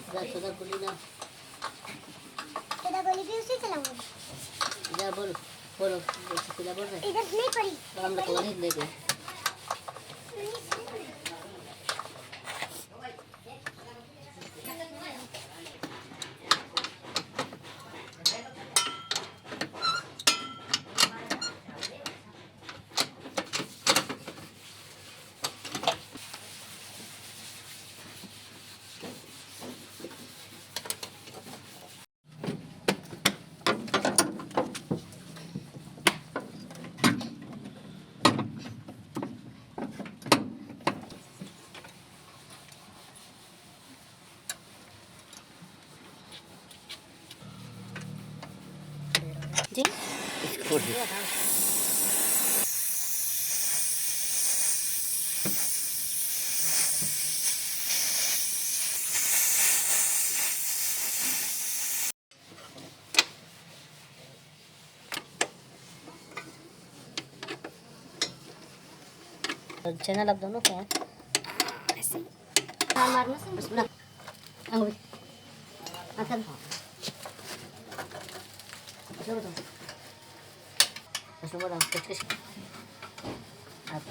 सदा बोली ना सदा बोली भी उसी चलाऊंगी इधर बोल बोलो सदा बोल रहे इधर नहीं पड़ी तो हम लोग को वहीं ले गए जी इसको चैनल आप दोनों का है ऐसे मारना से बस ना अंगूठी मतलब चलो तो बस बोला किस आप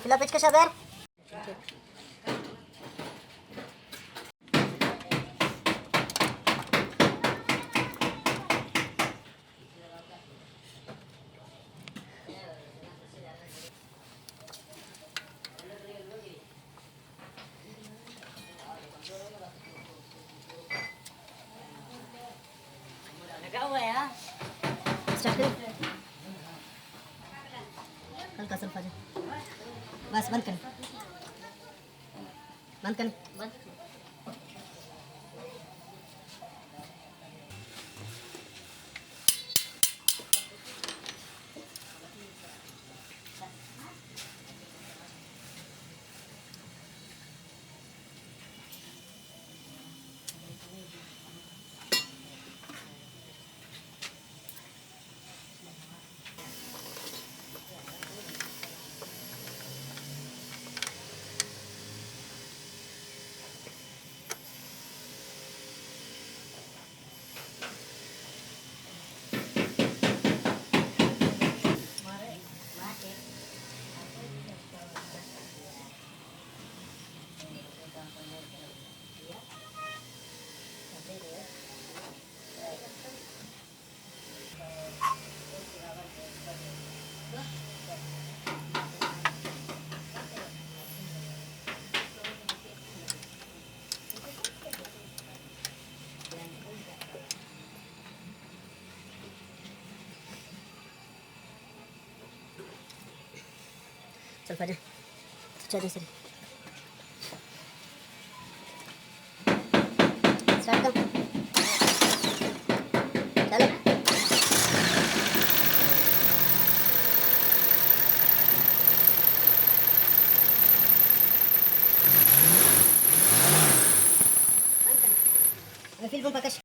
Sila pitch ka siya, Ber. Nag-away ha? Start करें. कल कसम पाजे. बस बंद कर. बंद कर. बंद चल पाजा चल सर स्टार्ट कर चलो फिल्म प्रकाश